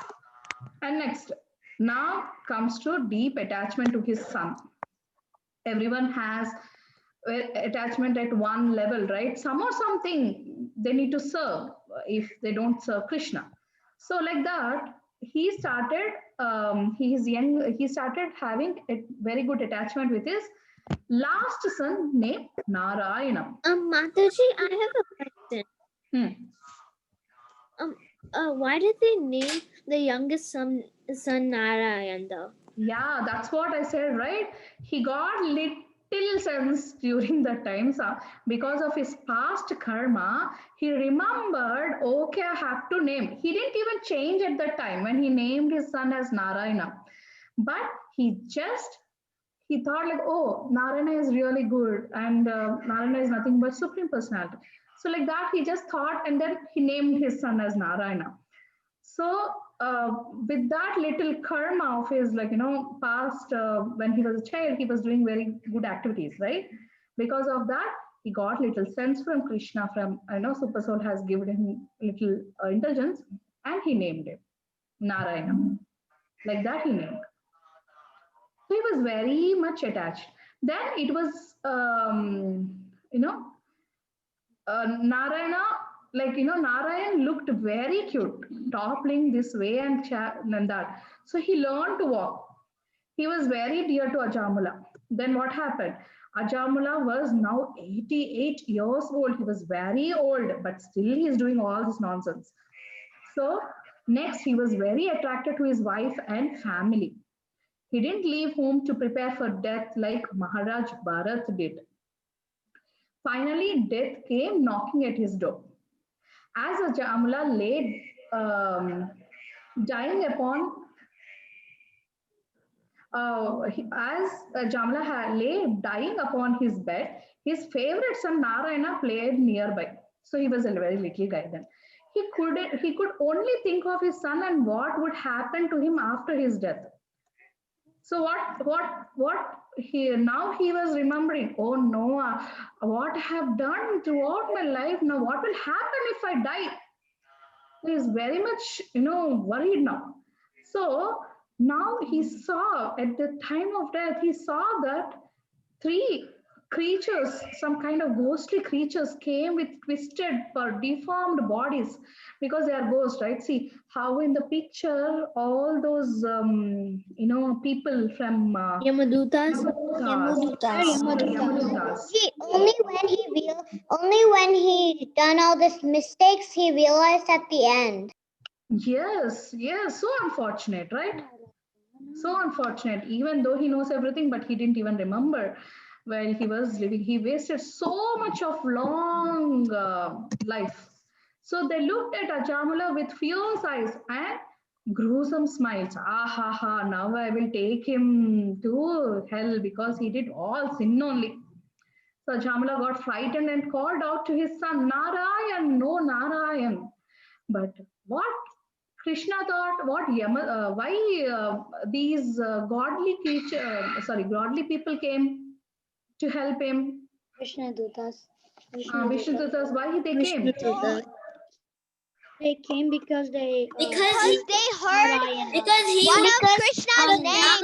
Speaker 1: And next, now comes to deep attachment to his son. Everyone has attachment at one level, right? Some or something they need to serve if they don't serve Krishna. So like that, he started having a very good attachment with his last son named Narayana.
Speaker 10: Mataji, I have a question.
Speaker 1: Hmm.
Speaker 10: Why did they name the youngest son Narayan though?
Speaker 1: Yeah, that's what I said, right? He got little sense during that time. So because of his past karma, he remembered, okay, I have to name. He didn't even change at that time when he named his son as Narayana. But he thought like, oh, Narayana is really good, and Narayana is nothing but supreme personality. So like that, he just thought, and then he named his son as Narayana. So with that little karma of his, past, when he was a child, he was doing very good activities, right? Because of that, he got little sense from Krishna. From Super Soul has given him little intelligence, and he named him Narayana. Like that, he named. So he was very much attached. Then it was, you know, Narayana, Narayan looked very cute, toppling this way and that. So he learned to walk. He was very dear to Ajamila. Then what happened? Ajamila was now 88 years old. He was very old, but still he is doing all this nonsense. So next, he was very attracted to his wife and family. He didn't leave home to prepare for death like Maharaj Bharat did. Finally, death came knocking at his door. As Ajamila lay dying upon, as Jamla lay dying upon his bed, his favorite son Narayana played nearby. So he was a very little guy then. He could only think of his son and what would happen to him after his death. So he was remembering, oh no, what I have done throughout my life, now what will happen if I die? He is very much, worried now. So now he saw at the time of death, he saw that three creatures, some kind of ghostly creatures came with twisted or deformed bodies because they are ghosts, right? See how in the picture all those people from
Speaker 10: Yamadutas.
Speaker 1: Yamadutas.
Speaker 11: See, only when he done all these mistakes, he realized at the end.
Speaker 1: Yes, yes, so unfortunate, right? So unfortunate. Even though he knows everything, but he didn't even remember while he was living. He wasted so much of long life. So they looked at Ajamila with fierce eyes and gruesome smiles. Ah ha ha, now I will take him to hell because he did all sin only. So Ajamila got frightened and called out to his son, Narayan, no Narayan. But what Krishna thought, why these godly people came to help him.
Speaker 11: Krishna Dutas.
Speaker 1: Vishnu Dutas, why they came?
Speaker 10: They came because they
Speaker 6: Because
Speaker 11: they heard
Speaker 6: because he
Speaker 11: one
Speaker 6: was
Speaker 11: of Krishna's names.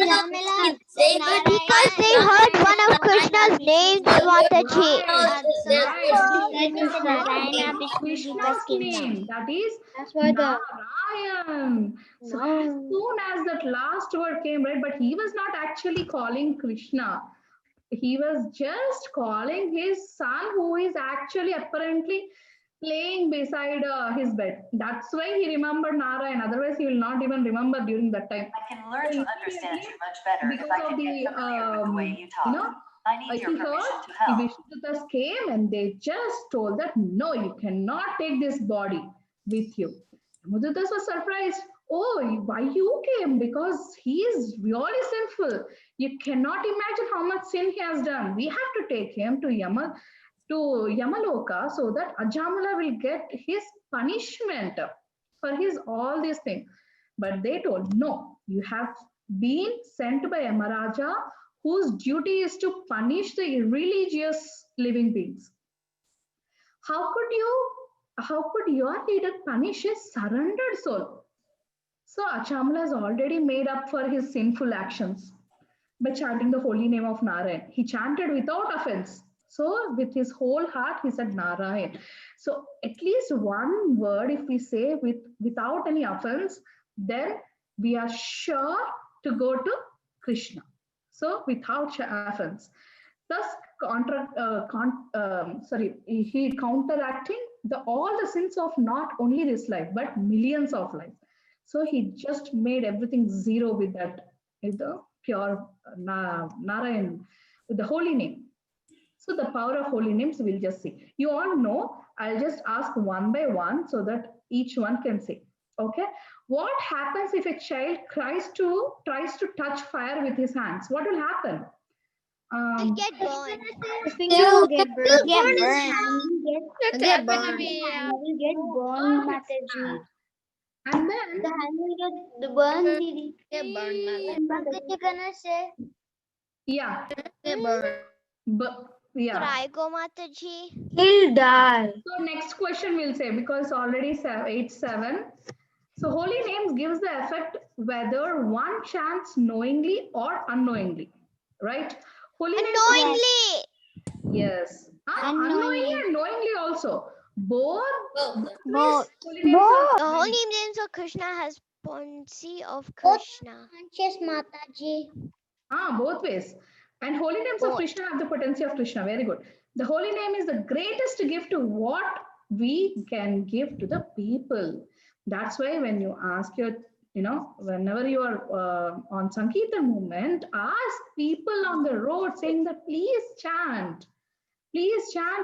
Speaker 6: because
Speaker 11: They heard one of Krishna's names, Mataji.
Speaker 1: Krishna's name, that is
Speaker 10: That's why the
Speaker 1: Narayan. So as soon as that last word came, right, but he was not actually calling Krishna. He was just calling his son, who is actually apparently playing beside his bed. That's why he remembered Narayan. Otherwise, he will not even remember during that time.
Speaker 12: I can learn to understand you much better if
Speaker 1: Because
Speaker 12: I
Speaker 1: of
Speaker 12: can
Speaker 1: the
Speaker 12: get familiar with the way you talk. I need your
Speaker 1: he
Speaker 12: permission
Speaker 1: heard
Speaker 12: to
Speaker 1: the
Speaker 12: help.
Speaker 1: Vishnudutas came and they just told that no, you cannot take this body with you. Mudutas was surprised. Oh, why you came? Because he is really sinful. You cannot imagine how much sin he has done. We have to take him to Yamaloka so that Ajamala will get his punishment for his all these things. But they told, no, you have been sent by Yamaraja whose duty is to punish the irreligious living beings. How could your leader punish a surrendered soul? So Achamala has already made up for his sinful actions by chanting the holy name of Narayan. He chanted without offense. So with his whole heart, he said Narayan. So at least one word, if we say without any offense, then we are sure to go to Krishna. So without offense. Thus, he counteracting all the sins of not only this life, but millions of lives. So he just made everything zero with that, with the pure Narayan, with the holy name. So the power of holy names we'll just see. You all know, I'll just ask one by one so that each one can say. Okay. What happens if a child tries to touch fire with his hands? What will happen?
Speaker 11: Get burned.
Speaker 10: the finger will get burned.
Speaker 11: Get
Speaker 10: Get burned.
Speaker 11: Get burned, Mataji.
Speaker 1: And then
Speaker 11: The hand will get burned, Didi. Get burned, Mataji. What you gonna say?
Speaker 1: yeah.
Speaker 10: Get burned.
Speaker 1: Yeah.
Speaker 11: Try go, Mataji.
Speaker 10: He'll die.
Speaker 1: So next question we'll say because already 8-7. So holy names gives the effect whether one chants knowingly or unknowingly, right? Holy
Speaker 11: Unknowingly.
Speaker 1: Yes. Unknowingly and knowingly also. Both.
Speaker 11: Both. The holy names of Krishna has potency of Krishna. Conscious Mataji.
Speaker 1: Both ways. And holy names of Krishna have the potency of Krishna. Very good. The holy name is the greatest gift to what we can give to the people. That's why when you ask whenever you are on Sankirtan movement, ask people on the road saying that please chant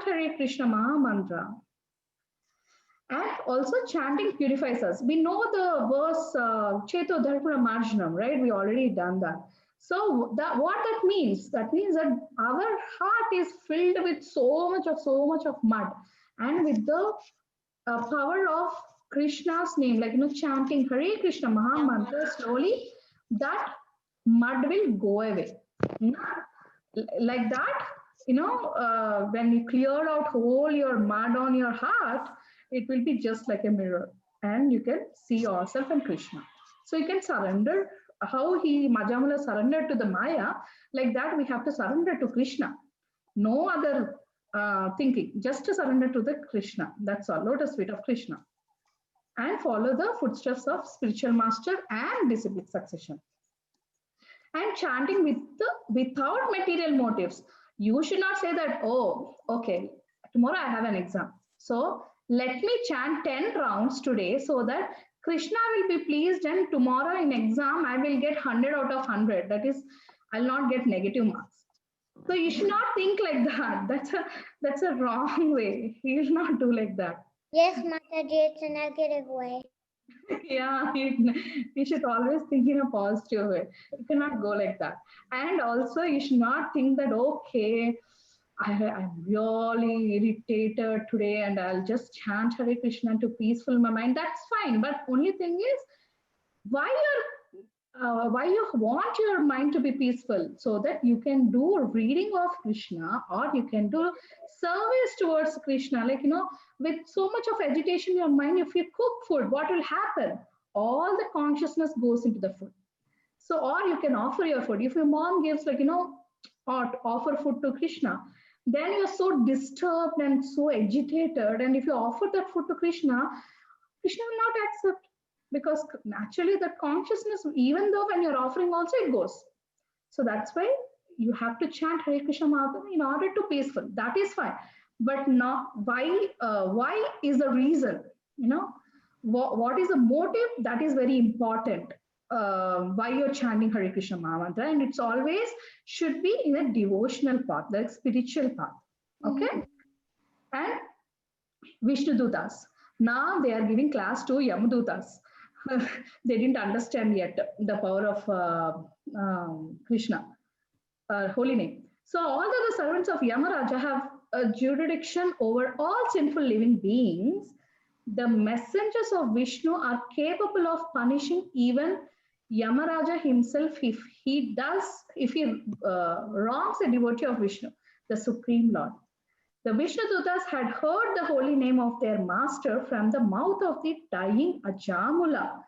Speaker 1: Hare Krishna Maha Mantra. And also chanting purifies us. We know the verse Cheto Dharpura Marjanam, right? We already done that. So what that means? That means that our heart is filled with so much of mud, and with the power of Krishna's name, like chanting Hare Krishna Maha Mantra slowly, that mud will go away. Like that, when you clear out all your mud on your heart, it will be just like a mirror, and you can see yourself and Krishna. So you can surrender. How Majamala surrendered to the Maya, like that we have to surrender to Krishna. No other thinking. Just to surrender to the Krishna. That's all. Lotus feet of Krishna. And follow the footsteps of spiritual master and disciplic succession. And chanting without material motives. You should not say that, oh, okay, tomorrow I have an exam. So let me chant 10 rounds today so that Krishna will be pleased, and tomorrow in exam I will get 100 out of 100. That is, I'll not get negative marks. So you should not think like that. That's a wrong way. You will not do like that.
Speaker 11: Yes, Mataji, it's a negative way.
Speaker 1: Yeah, you should always think in a positive way. You cannot go like that. And also, you should not think that, okay, I'm really irritated today and I'll just chant Hare Krishna to peaceful my mind. That's fine. But only thing is, why you want your mind to be peaceful, so that you can do reading of Krishna, or you can do service towards Krishna. Like, with so much of agitation in your mind, if you cook food, what will happen? All the consciousness goes into the food. So, or you can offer your food. If your mom gives, like, or offer food to Krishna, then you're so disturbed and so agitated. And if you offer that food to Krishna, Krishna will not accept, because naturally that consciousness, even though when you're offering also, it goes. So that's why you have to chant Hare Krishna Mahamantra in order to peaceful. That is fine. But not why is the reason? What is the motive? That is very important. Why you're chanting Hare Krishna Mahamantra, and it's always should be in a devotional path, the spiritual path. Okay? And Vishnudutas. Now they are giving class to Yamadutas. They didn't understand yet the power of Krishna, holy name. So all the servants of Yamaraja have a jurisdiction over all sinful living beings. The messengers of Vishnu are capable of punishing even Yamaraja himself if he wrongs a devotee of Vishnu, the Supreme Lord. The Vishnudutas had heard the holy name of their master from the mouth of the dying Ajamila,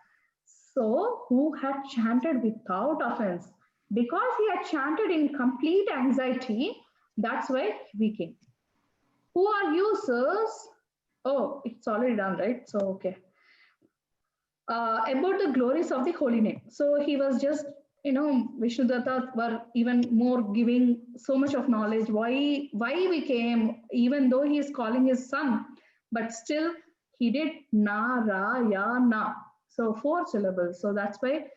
Speaker 1: so who had chanted without offense. Because he had chanted in complete anxiety, that's why we came. Who are you, sirs? Oh, it's already done, right? So, okay. About the glories of the holy name. So he was just, Vishnudatta were even more giving so much of knowledge, why we came, even though he is calling his son, but still he did Narayana. So 4 syllables. So that's why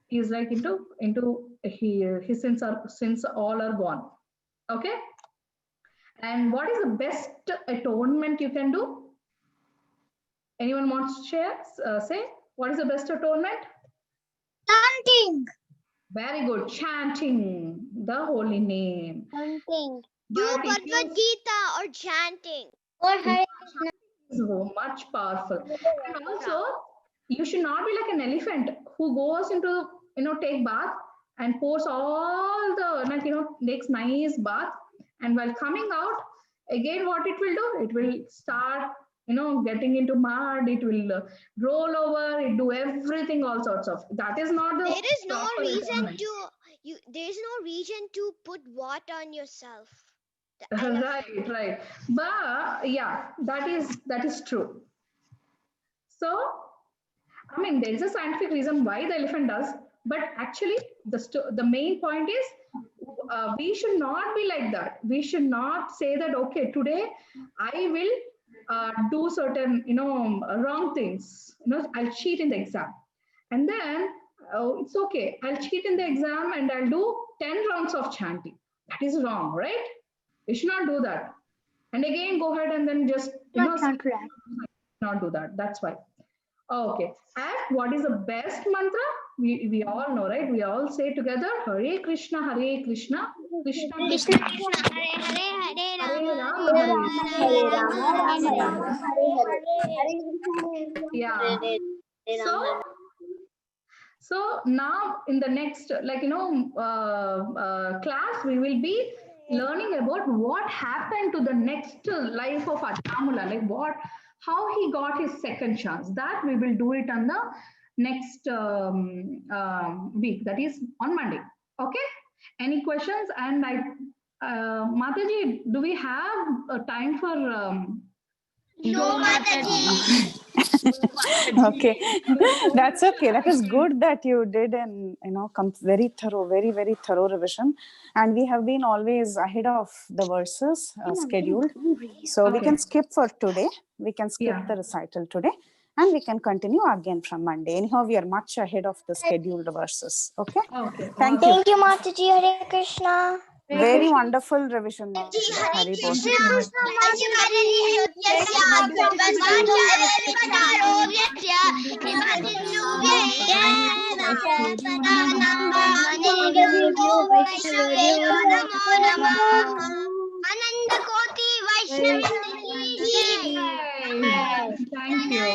Speaker 1: he's like his sins all are gone. Okay. And what is the best atonement you can do? Anyone wants to share? Say, what is the best atonement?
Speaker 11: Chanting.
Speaker 1: Very good. Chanting the holy name.
Speaker 11: Chanting. Do Bhagavad Gita or chanting. Or
Speaker 1: Hare Krishna. Is much powerful. And also, you should not be like an elephant who goes into, take bath and pours all the, takes nice bath. And while coming out, again, what it will do? It will start, getting into mud. It will roll over. It do everything, all sorts of. That is not the.
Speaker 11: There is no reason to. There is no reason to put water on yourself.
Speaker 1: Right. But yeah, that is true. So, I mean, there is a scientific reason why the elephant does, but actually, the main point is we should not be like that. We should not say that, okay, today I will do certain, wrong things. I'll cheat in the exam, and then it's okay. I'll cheat in the exam and I'll do 10 rounds of chanting. That is wrong, right? You should not do that. And again, go ahead and then just not do that. That's why. Okay. And what is the best mantra? We all know, right? We all say together, Hare Krishna, Hare Krishna, Krishna Krishna, Hare Hare, Hare Rama, Hare Rama, yeah. So now in the next, class, we will be learning about what happened to the next life of Ajamila, like how he got his second chance. That we will do it on the next week, that is on Monday. Okay. Any questions? And Mataji, do we have a time for
Speaker 4: No, Mataji.
Speaker 9: Okay, that's okay. That is good that you did an very thorough, very thorough revision, and we have been always ahead of the verses scheduled. So we
Speaker 1: Okay.
Speaker 9: can skip for today. We can skip
Speaker 1: Yeah.
Speaker 9: the recital today, and we can continue again from Monday. Anyhow, we are much ahead of the scheduled verses. Okay.
Speaker 1: Okay.
Speaker 9: Thank you.
Speaker 3: Thank you, Mataji. Hare Krishna.
Speaker 9: Very wonderful revision,
Speaker 5: Hare
Speaker 9: Mataji. Hari bol.
Speaker 1: Thank you so much.
Speaker 5: Anandakoti Vaishnavi
Speaker 1: Thank you.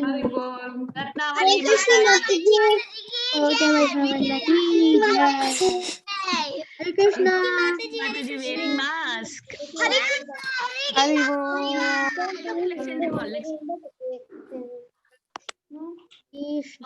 Speaker 1: Hari bol.
Speaker 10: Ratnavali
Speaker 5: Hare Krishna
Speaker 10: Mataji.
Speaker 5: Mataji. Okay, Hare Krishna.
Speaker 8: Mataji wearing mask.
Speaker 5: Hare Krishna.
Speaker 9: Hari bol.
Speaker 8: Let's end the call. Let's
Speaker 5: Hare Krishna.